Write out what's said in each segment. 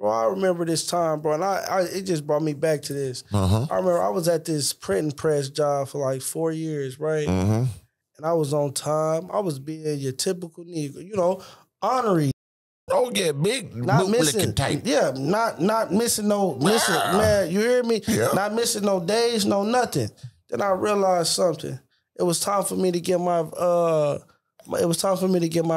Bro, I remember this time, bro, and it just brought me back to this. I remember I was at this printing press job for like 4 years, right? And I was on time. I was being your typical nigga, you know, honorary. Oh yeah, big not missing type. Yeah, not missing man, you hear me? Yeah. Not missing no days, no nothing. Then I realized something. It was time for me to get my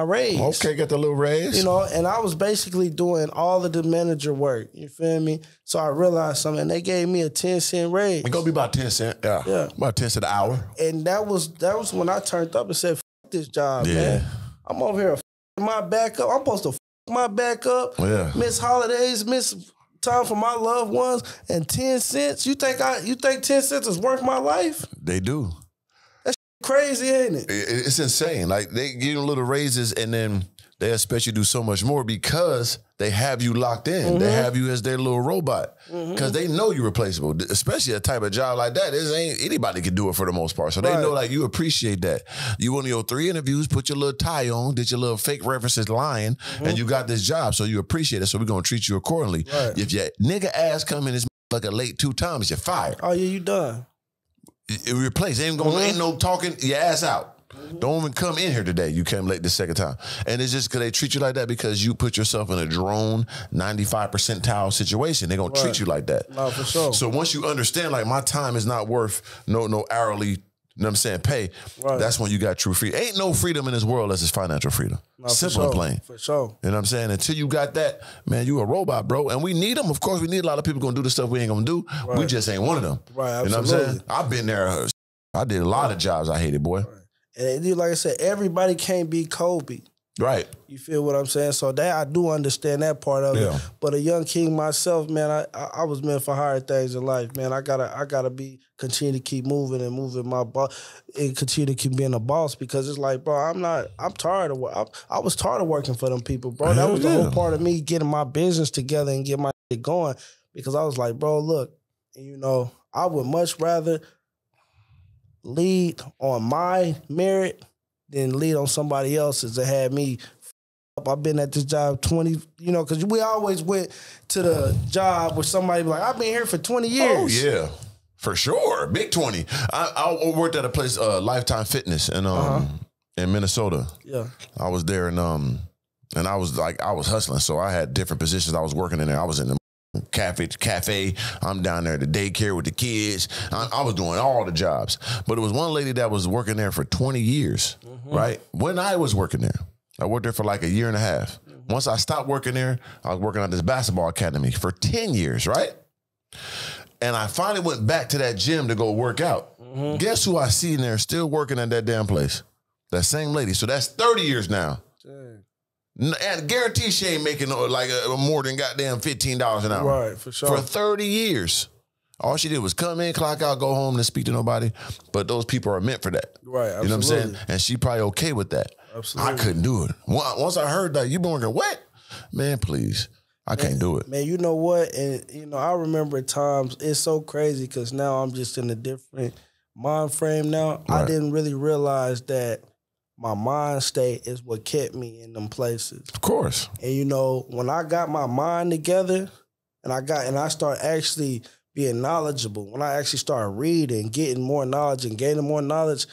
raise. Okay, got the little raise. You know, and I was basically doing all of the manager work. You feel me? So I realized something. And they gave me a 10-cent raise. It's gonna be about 10 cents. Yeah. About 10 cents an hour. And that was when I turned up and said, "Fuck this job, man. I'm over here my back up. I'm supposed to my back up, miss holidays, miss time for my loved ones, and 10 cents. You think 10 cents is worth my life? They do. Crazy, ain't it? It's insane. Like they give you little raises and then they expect you to do so much more because they have you locked in. They have you as their little robot because they know you're replaceable. Especially a type of job like that. Anybody can do it for the most part. So they know like you appreciate that. You went on your 3 interviews, put your little tie on, did your little fake references lying, and you got this job. So you appreciate it. So we're gonna treat you accordingly. If your nigga ass come in this like a late 2 times, you're fired. Oh yeah, you done. It replaced. Ain't no talking your ass out. Don't even come in here today. You came late the second time. And it's just because they treat you like that because you put yourself in a drone 95 percentile situation. They're going to treat you like that. No, for sure. So once you understand, like, my time is not worth no hourly, you know what I'm saying, pay, that's when you got true freedom. Ain't no freedom in this world unless it's financial freedom. No, simple and plain. For sure. You know what I'm saying? Until you got that, man, you a robot, bro. And we need them. Of course, we need a lot of people going to do the stuff we ain't going to do. We just ain't one of them. Right, absolutely. You know what I'm saying? I've been there. I did a lot of jobs I hated, boy. And like I said, everybody can't be Kobe. Right. You feel what I'm saying? So that I do understand that part of it. But a young king myself, man, I was meant for higher things in life, man. I gotta continue to keep moving and moving my boss and continue to keep being a boss because it's like, bro, I'm tired of work. I was tired of working for them people, bro. That was the whole part of me getting my business together and getting my shit going because I was like, bro, look, you know, I would much rather lead on my merit than lead on somebody else's that had me up. I've been at this job 20, you know, because we always went to the job where somebody be like, I've been here for 20 years. Oh, yeah. For sure. Big 20. I worked at a place, Lifetime Fitness in Minnesota. Yeah. I was there and I was hustling. So I had different positions I was working in there. I was in the cafe. I'm down there at the daycare with the kids. I was doing all the jobs. But it was one lady that was working there for 20 years, right? When I was working there, I worked there for like a year and a half. Once I stopped working there, I was working at this basketball academy for 10 years, right? And I finally went back to that gym to go work out. Guess who I see in there still working at that damn place? That same lady. So that's 30 years now. Dang. And guarantee she ain't making like more than goddamn $15 an hour. Right, for sure. For 30 years. All she did was come in, clock out, go home, and speak to nobody. But those people are meant for that. Right, absolutely. You know what I'm saying? And she probably okay with that. Absolutely. I couldn't do it. Once I heard that, you been working what? Man, please. I can't do it. Man, you know what? And, you know, I remember times, it's so crazy because now I'm just in a different mind frame now. Right. I didn't really realize that my mind state is what kept me in them places. Of course. And you know, when I got my mind together and I started actually being knowledgeable, when I actually started reading, getting more knowledge and gaining more knowledge,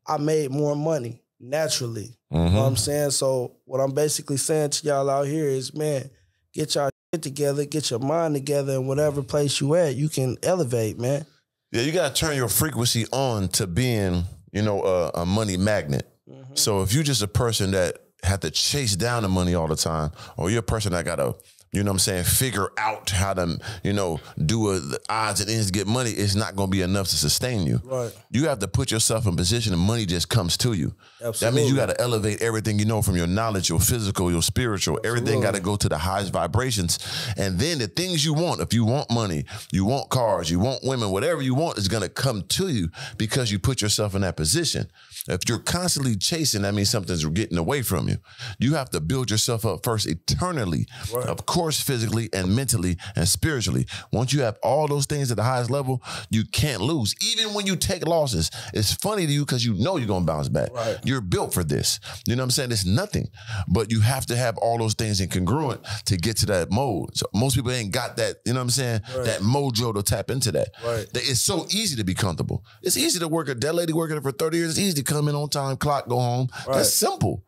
I made more money naturally. You know what I'm saying? So what I'm basically saying to y'all out here is, man, get y'all shit together, get your mind together, and whatever place you at, you can elevate, man. Yeah, you got to turn your frequency on to being, you know, a money magnet. So if you're just a person that had to chase down the money all the time, or you're a person that got to, you know what I'm saying, figure out how to, you know, do the odds and ends to get money, it's not going to be enough to sustain you. Right. You have to put yourself in position and money just comes to you. Absolutely. That means you got to elevate everything you know from your knowledge, your physical, your spiritual. Absolutely. Everything got to go to the highest vibrations. And then the things you want, if you want money, you want cars, you want women, whatever you want is going to come to you because you put yourself in that position. If you're constantly chasing, that means something's getting away from you. You have to build yourself up first eternally. Right. Of course, course, physically and mentally and spiritually. Once you have all those things at the highest level, you can't lose. Even when you take losses, it's funny to you because you know you're going to bounce back. Right. You're built for this. You know what I'm saying? It's nothing. But you have to have all those things in congruent to get to that mode. So most people ain't got that, you know what I'm saying? Right. That mojo to tap into that. Right. It's so easy to be comfortable. It's easy to work. That lady working for 30 years, it's easy to come in on time, clock, go home. Right. That's simple.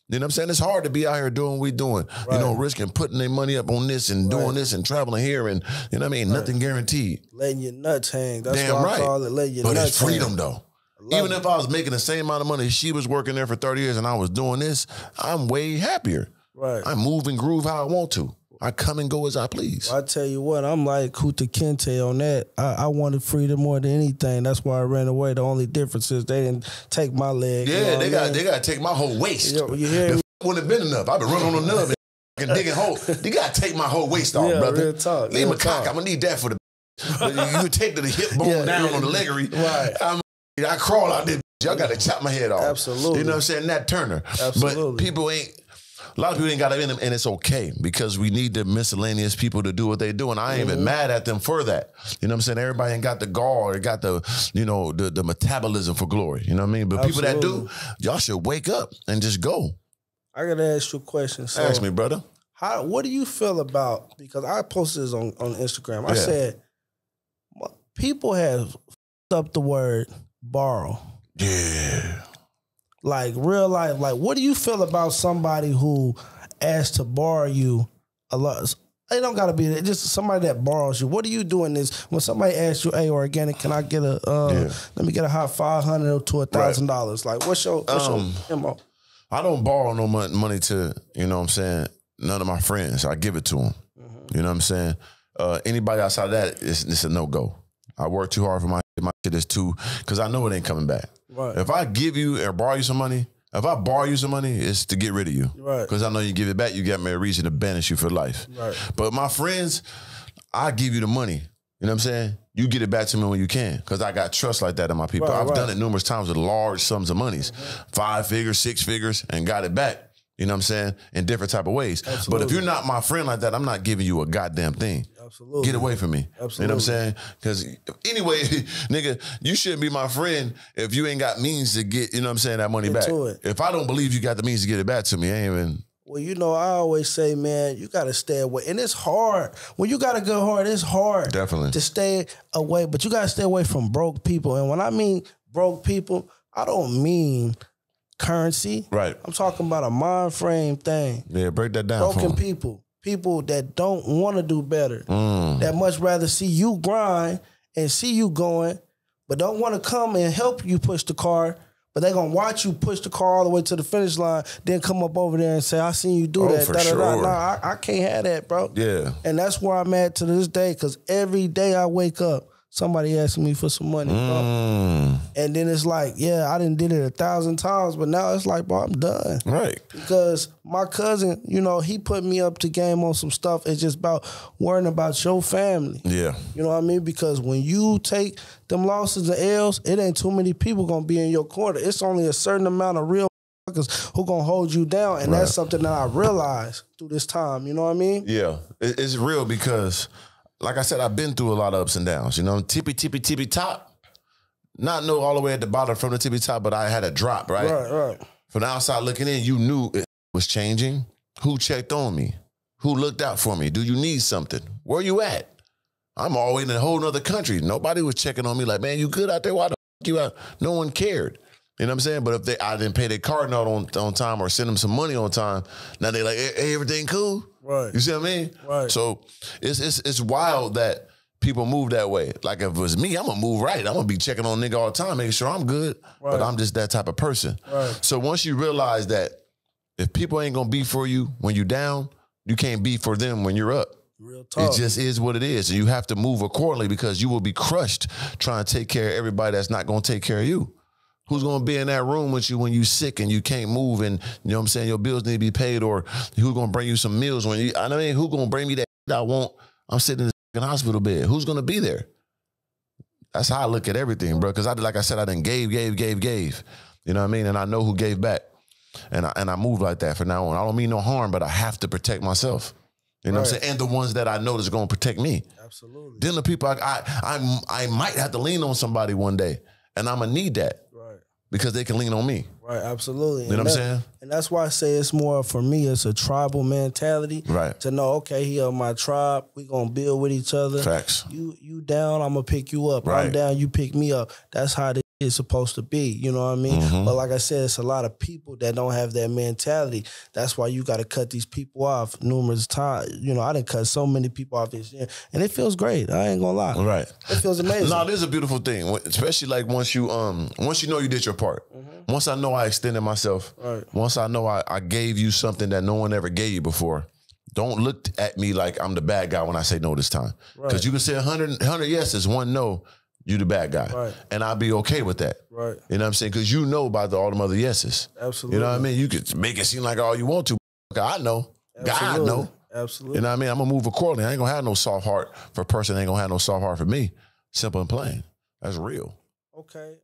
You know what I'm saying? It's hard to be out here doing what we're doing. Right. You know, risking putting their money up on this and doing this and traveling here and, you know what I mean? Nothing guaranteed. Letting your nuts hang. That's Damn what I call it, letting your nuts hang. But it's freedom, though. Even if I was making the same amount of money, she was working there for 30 years and I was doing this, I'm way happier. Right. I move and groove how I want to. I come and go as I please. I tell you what, I'm like Kuta Kinte on that. I wanted freedom more than anything. That's why I ran away. The only difference is they didn't take my leg. Yeah, you know they got to take my whole waist. You hear me? Wouldn't have been enough. I've been running on the nub and digging holes. You got to take my whole waist off, brother. Real talk. Leave my cock. I'm going to need that for the you take the hip bone down on the leggery. Right. I crawl out there. Y'all got to chop my head off. Absolutely. You know what I'm saying? Nat Turner. Absolutely. But people ain't, a lot of people ain't got it in them, and it's okay because we need the miscellaneous people to do what they do, and I ain't even mad at them for that. You know what I'm saying? Everybody ain't got the gall or got the, you know, the metabolism for glory. You know what I mean? But people that do, y'all should wake up and just go. I got to ask you a question. So ask me, brother. What do you feel about, because I posted this on Instagram. I said, people have f***ed up the word borrow. Yeah. Like real life, like what do you feel about somebody who asks to borrow you a lot? It don't gotta be just somebody that borrows you. What are you doing this when somebody asks you, "Hey, Organik, can I get a let me get a hot $500 to $1,000?" Like what's your MO? I don't borrow no money to, you know what I'm saying, none of my friends. I give it to them. You know what I'm saying? Anybody outside of that, it's a no-go. I work too hard for my shit is too, because I know it ain't coming back. Right. If I give you or borrow you some money, if I borrow you some money, it's to get rid of you. Right. Because I know you give it back, you got me a reason to banish you for life. Right. But my friends, I give you the money. You know what I'm saying? You get it back to me when you can, because I got trust like that in my people. I've done it numerous times with large sums of monies, 5 figures, 6 figures, and got it back. You know what I'm saying? In different type of ways. Absolutely. But if you're not my friend like that, I'm not giving you a goddamn thing. Absolutely. Get away from me. Absolutely. You know what I'm saying? Because anyway, nigga, you shouldn't be my friend if you ain't got means to get, you know what I'm saying, that money back. If I don't believe you got the means to get it back to me, I ain't even... Well, you know, I always say, man, you got to stay away. And it's hard. When you got a good heart, it's hard. Definitely. To stay away. But you got to stay away from broke people. And when I mean broke people, I don't mean... currency. Right. I'm talking about a mind frame thing. Yeah, break that down. Broken people. People that don't want to do better. That much rather see you grind and see you going, but don't want to come and help you push the car, but they're going to watch you push the car all the way to the finish line, then come up over there and say, I seen you do that. For sure. Nah, I can't have that, bro. Yeah. And that's where I'm at to this day, because every day I wake up, somebody asking me for some money, bro. And then it's like, yeah, I done did it 1,000 times, but now it's like, bro, I'm done. Right. Because my cousin, you know, he put me up to game on some stuff. It's just about worrying about your family. Yeah. You know what I mean? Because when you take them losses and L's, it ain't too many people gonna be in your corner. It's only a certain amount of real motherfuckers who gonna hold you down. And that's something that I realized through this time. You know what I mean? Yeah. It's real because... like I said, I've been through a lot of ups and downs. You know, tippy top. Not know all the way at the bottom from the tippy top, but I had a drop, right? Right. From the outside looking in, you knew it was changing. Who checked on me? Who looked out for me? Do you need something? Where you at? I'm always in a whole nother country. Nobody was checking on me like, man, you good out there? Why the fuck you out? No one cared. You know what I'm saying? But if I didn't pay their card note on time or send them some money on time, now they like, hey, everything cool? Right. You see what I mean? Right. So it's wild that people move that way. Like if it was me, I'm gonna move right. I'm gonna be checking on nigga all the time, making sure I'm good. Right. But I'm just that type of person. Right. So once you realize that if people ain't gonna be for you when you're down, you can't be for them when you're up. Real talk. It just is what it is. And you have to move accordingly because you will be crushed trying to take care of everybody that's not gonna take care of you. Who's going to be in that room with you when you sick and you can't move and, you know what I'm saying, your bills need to be paid, or who's going to bring you some meals when you, I mean, who's going to bring me that I want? I'm sitting in the hospital bed. Who's going to be there? That's how I look at everything, bro, because like I said, I done gave. You know what I mean? And I know who gave back. And I move like that from now on. I don't mean no harm, but I have to protect myself. You know what I'm saying? And the ones that I know that's going to protect me. Absolutely. Then the people I might have to lean on somebody one day, and I'm going to need that. Right. Because they can lean on me. Right, absolutely. You know what I'm saying? And that's why I say it's more, for me, it's a tribal mentality. Right. To know, okay, he of my tribe, we gonna build with each other. Facts. You down, I'm gonna pick you up. Right. I'm down, you pick me up. That's how this is supposed to be. You know what I mean? But like I said, it's a lot of people that don't have that mentality. That's why you gotta cut these people off numerous times. You know, I done cut so many people off this year, and it feels great. I ain't gonna lie. Right. It feels amazing. No, this is a beautiful thing, especially like once you know you did your part. Once I know I extended myself, once I know I gave you something that no one ever gave you before, don't look at me like I'm the bad guy when I say no this time. Because you can say 100 yeses, one no, you the bad guy. Right. And I'll be okay with that. Right. You know what I'm saying? Because you know about all them other yeses. Absolutely. You know what I mean? You could make it seem like all you want to. I know. God know. Absolutely. You know what I mean? I'm going to move accordingly. I ain't going to have no soft heart for a person that ain't going to have no soft heart for me. Simple and plain. That's real. Okay.